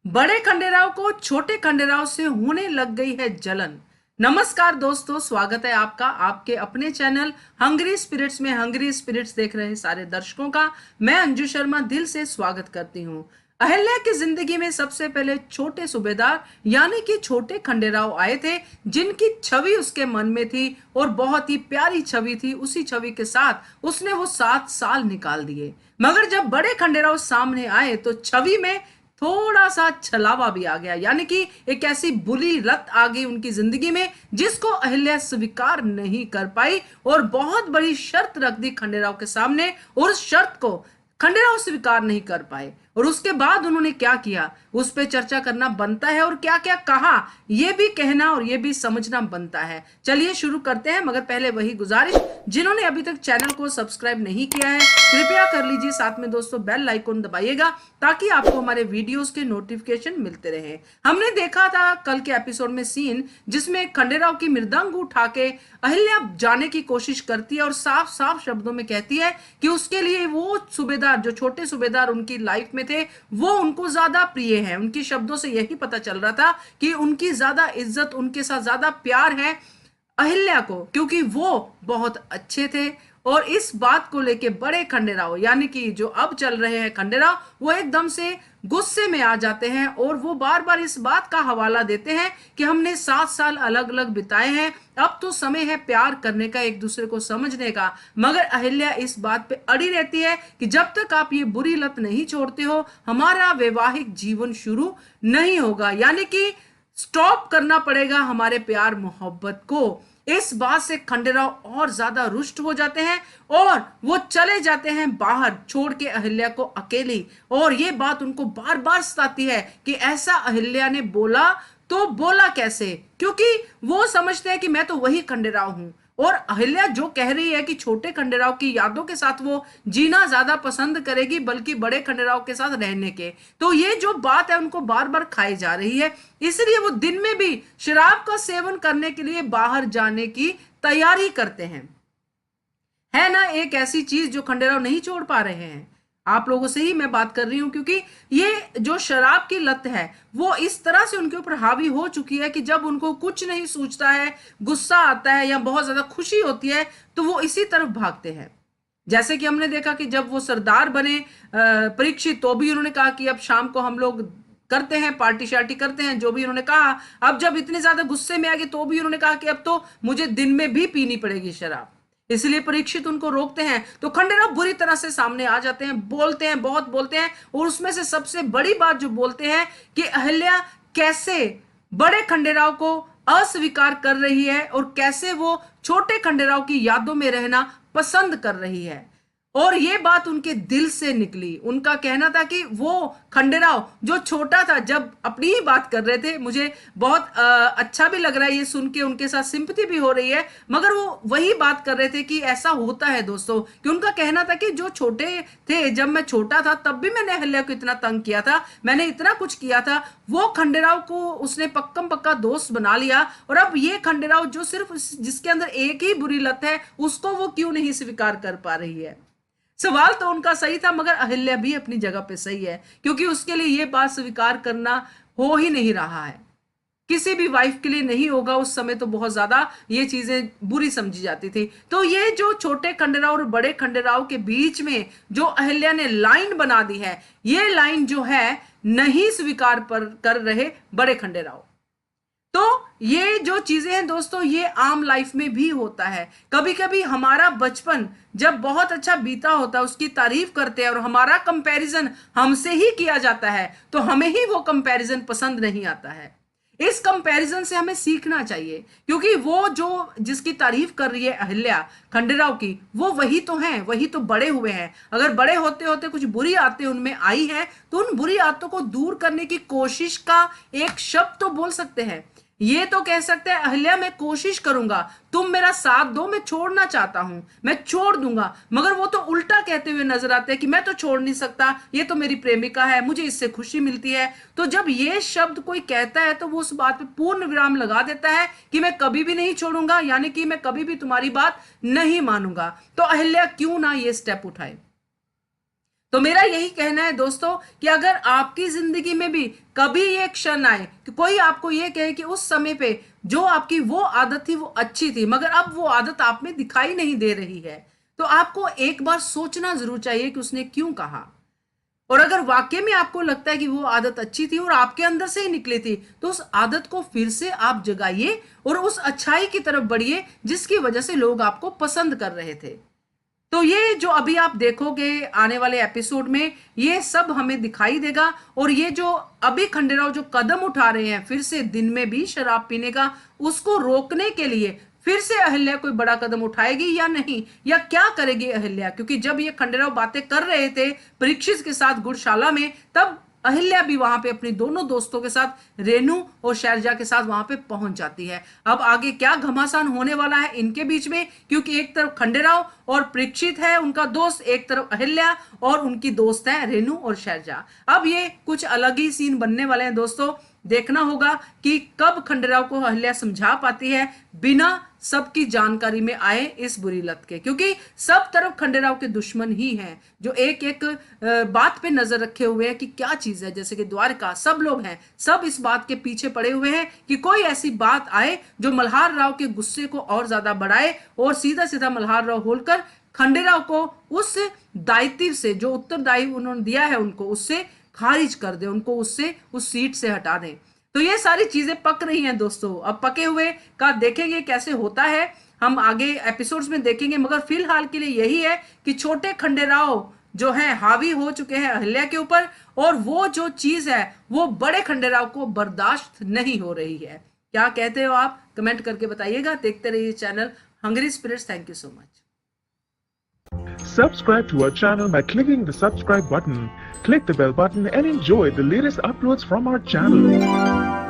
बड़े खंडेराव को छोटे खंडेराव से होने लग गई है जलन। नमस्कार दोस्तों, स्वागत है आपका आपके अपने चैनल हंग्री स्पिरिट्स में। हंग्री स्पिरिट्स देख रहे सारे दर्शकों का मैं अंजू शर्मा दिल से स्वागत करती हूँ। अहिल्या की जिंदगी में सबसे पहले छोटे सूबेदार यानी कि छोटे खंडेराव आए थे, जिनकी छवि उसके मन में थी और बहुत ही प्यारी छवि थी। उसी छवि के साथ उसने वो 7 साल निकाल दिए। मगर जब बड़े खंडेराव सामने आए तो छवि में थोड़ा सा छलावा भी आ गया, यानी कि एक ऐसी बुरी लत आ गई उनकी जिंदगी में जिसको अहिल्या स्वीकार नहीं कर पाई और बहुत बड़ी शर्त रख दी खंडेराव के सामने, और उस शर्त को खंडेराव स्वीकार नहीं कर पाए। और उसके बाद उन्होंने क्या किया उस पे चर्चा करना बनता है, और क्या क्या कहा ये भी कहना और ये भी समझना बनता है। चलिए शुरू करते हैं, मगर पहले वही गुजारिश, जिन्होंने अभी तक चैनल को सब्सक्राइब नहीं किया है कृपया कर लीजिए। साथ में दोस्तों बेल आइकन दबाइएगा ताकि आपको हमारे वीडियोस के नोटिफिकेशन मिलते रहे। हमने देखा था कल के एपिसोड में सीन जिसमें खंडेराव की मृदंग उठा के अहिल्या जाने की कोशिश करती है और साफ साफ शब्दों में कहती है कि उसके लिए वो सूबेदार, जो छोटे सूबेदार उनकी लाइफ में थे, वो उनको ज्यादा प्रिय है। उनकी शब्दों से यही पता चल रहा था कि उनकी ज्यादा इज्जत, उनके साथ ज्यादा प्यार है अहिल्या को, क्योंकि वो बहुत अच्छे थे। और इस बात को लेके बड़े खंडेराव यानी कि जो अब चल रहे हैं खंडेराव, वो एकदम से गुस्से में आ जाते हैं और वो बार बार इस बात का हवाला देते हैं कि हमने 7 साल अलग अलग बिताए हैं, अब तो समय है प्यार करने का, एक दूसरे को समझने का। मगर अहिल्या इस बात पे अड़ी रहती है कि जब तक आप ये बुरी लत नहीं छोड़ते हो हमारा वैवाहिक जीवन शुरू नहीं होगा, यानी कि स्टॉप करना पड़ेगा हमारे प्यार मोहब्बत को। इस बात से खंडेराव और ज्यादा रुष्ट हो जाते हैं और वो चले जाते हैं बाहर, छोड़ के अहिल्या को अकेली। और ये बात उनको बार बार सताती है कि ऐसा अहिल्या ने बोला तो बोला कैसे, क्योंकि वो समझते हैं कि मैं तो वही खंडेराव हूं। और अहिल्या जो कह रही है कि छोटे खंडेराव की यादों के साथ वो जीना ज्यादा पसंद करेगी बल्कि बड़े खंडेराव के साथ रहने के, तो ये जो बात है उनको बार बार खाई जा रही है। इसलिए वो दिन में भी शराब का सेवन करने के लिए बाहर जाने की तैयारी करते हैं। है ना एक ऐसी चीज जो खंडेराव नहीं छोड़ पा रहे हैं। आप लोगों से ही मैं बात कर रही हूं, क्योंकि ये जो शराब की लत है वो इस तरह से उनके ऊपर हावी हो चुकी है कि जब उनको कुछ नहीं सूझता है, गुस्सा आता है या बहुत ज्यादा खुशी होती है, तो वो इसी तरफ भागते हैं। जैसे कि हमने देखा कि जब वो सरदार बने परीक्षित, तो भी उन्होंने कहा कि अब शाम को हम लोग करते हैं, पार्टी शार्टी करते हैं, जो भी उन्होंने कहा। अब जब इतने ज्यादा गुस्से में आ गए तो भी उन्होंने कहा कि अब तो मुझे दिन में भी पीनी पड़ेगी शराब, इसलिए परीक्षित उनको रोकते हैं। तो खंडेराव बुरी तरह से सामने आ जाते हैं, बोलते हैं, बहुत बोलते हैं। और उसमें से सबसे बड़ी बात जो बोलते हैं कि अहिल्या कैसे बड़े खंडेराव को अस्वीकार कर रही है और कैसे वो छोटे खंडेराव की यादों में रहना पसंद कर रही है। और ये बात उनके दिल से निकली। उनका कहना था कि वो खंडेराव जो छोटा था, जब अपनी ही बात कर रहे थे, मुझे बहुत अच्छा भी लग रहा है ये सुन के, उनके साथ सिंपैथी भी हो रही है, मगर वो वही बात कर रहे थे कि ऐसा होता है दोस्तों। कि उनका कहना था कि जो छोटे थे, जब मैं छोटा था तब भी मैंने अहिल्या को इतना तंग किया था, मैंने इतना कुछ किया था, वो खंडेराव को उसने पक्कम पक्का दोस्त बना लिया। और अब ये खंडेराव जो सिर्फ जिसके अंदर एक ही बुरी लत है, उसको वो क्यों नहीं स्वीकार कर पा रही है। सवाल तो उनका सही था, मगर अहिल्या भी अपनी जगह पे सही है, क्योंकि उसके लिए ये बात स्वीकार करना हो ही नहीं रहा है। किसी भी वाइफ के लिए नहीं होगा। उस समय तो बहुत ज्यादा ये चीजें बुरी समझी जाती थी। तो ये जो छोटे खंडेराव और बड़े खंडेराव के बीच में जो अहिल्या ने लाइन बना दी है, ये लाइन जो है नहीं स्वीकार कर रहे बड़े खंडेराव। तो ये जो चीजें हैं दोस्तों, ये आम लाइफ में भी होता है। कभी कभी हमारा बचपन जब बहुत अच्छा बीता होता है उसकी तारीफ करते हैं और हमारा कंपैरिजन हमसे ही किया जाता है, तो हमें ही वो कंपैरिजन पसंद नहीं आता है। इस कंपैरिजन से हमें सीखना चाहिए, क्योंकि वो जो जिसकी तारीफ कर रही है अहिल्या खंडेराव की, वो वही तो हैं, वही तो बड़े हुए हैं। अगर बड़े होते होते कुछ बुरी आदतें उनमें आई हैं तो उन बुरी आदतों को दूर करने की कोशिश का एक शब्द तो बोल सकते हैं। ये तो कह सकते हैं अहिल्या मैं कोशिश करूंगा, तुम मेरा साथ दो, मैं छोड़ना चाहता हूं, मैं छोड़ दूंगा। मगर वो तो उल्टा कहते हुए नजर आते हैं कि मैं तो छोड़ नहीं सकता, ये तो मेरी प्रेमिका है, मुझे इससे खुशी मिलती है। तो जब ये शब्द कोई कहता है तो वो उस बात पे पूर्ण विराम लगा देता है कि मैं कभी भी नहीं छोड़ूंगा, यानी कि मैं कभी भी तुम्हारी बात नहीं मानूंगा। तो अहिल्या क्यों ना ये स्टेप उठाए। तो मेरा यही कहना है दोस्तों कि अगर आपकी जिंदगी में भी कभी ये क्षण आए कि कोई आपको ये कहे कि उस समय पे जो आपकी वो आदत थी वो अच्छी थी, मगर अब वो आदत आप में दिखाई नहीं दे रही है, तो आपको एक बार सोचना जरूर चाहिए कि उसने क्यों कहा। और अगर वाकई में आपको लगता है कि वो आदत अच्छी थी और आपके अंदर से ही निकली थी, तो उस आदत को फिर से आप जगाइए और उस अच्छाई की तरफ बढ़िए जिसकी वजह से लोग आपको पसंद कर रहे थे। तो ये जो अभी आप देखोगे आने वाले एपिसोड में, ये सब हमें दिखाई देगा। और ये जो अभी खंडेराव जो कदम उठा रहे हैं फिर से दिन में भी शराब पीने का, उसको रोकने के लिए फिर से अहिल्या कोई बड़ा कदम उठाएगी या नहीं, या क्या करेगी अहिल्या। क्योंकि जब ये खंडेराव बातें कर रहे थे परीक्षित के साथ गुड़शाला में, तब अहिल्या भी वहां पे अपनी दोनों दोस्तों के साथ रेनू और शैलजा के साथ वहां पे पहुंच जाती है। अब आगे क्या घमासान होने वाला है इनके बीच में, क्योंकि एक तरफ खंडेराव और परीक्षित है उनका दोस्त, एक तरफ अहिल्या और उनकी दोस्त है रेनू और शैलजा। अब ये कुछ अलग ही सीन बनने वाले हैं दोस्तों। देखना होगा कि कब खंडेराव को अहिल्या समझा पाती है बिना सबकी जानकारी में आए इस बुरी लत के, क्योंकि सब तरफ खंडेराव के दुश्मन ही हैं जो एक एक बात पे नजर रखे हुए हैं कि क्या चीज है। जैसे कि द्वारका सब लोग हैं, सब इस बात के पीछे पड़े हुए हैं कि कोई ऐसी बात आए जो मल्हार राव के गुस्से को और ज्यादा बढ़ाए और सीधा सीधा मल्हार राव होलकर खंडेराव को उस दायित्व से, जो उत्तरदायी उन्होंने दिया है उनको, उससे खारिज कर दे, उनको उससे उस सीट से हटा दें। तो ये सारी चीजें पक रही हैं दोस्तों। अब पके हुए का देखेंगे कैसे होता है, हम आगे एपिसोड्स में देखेंगे। मगर फिलहाल के लिए यही है कि छोटे खंडेराव जो है हावी हो चुके हैं अहिल्या के ऊपर, और वो जो चीज है वो बड़े खंडेराव को बर्दाश्त नहीं हो रही है। क्या कहते हो आप, कमेंट करके बताइएगा। देखते रहिए channel Hungry Spirits. Thank you so much. Subscribe to our channel by clicking the subscribe button. Click the bell button and enjoy the latest uploads from our channel.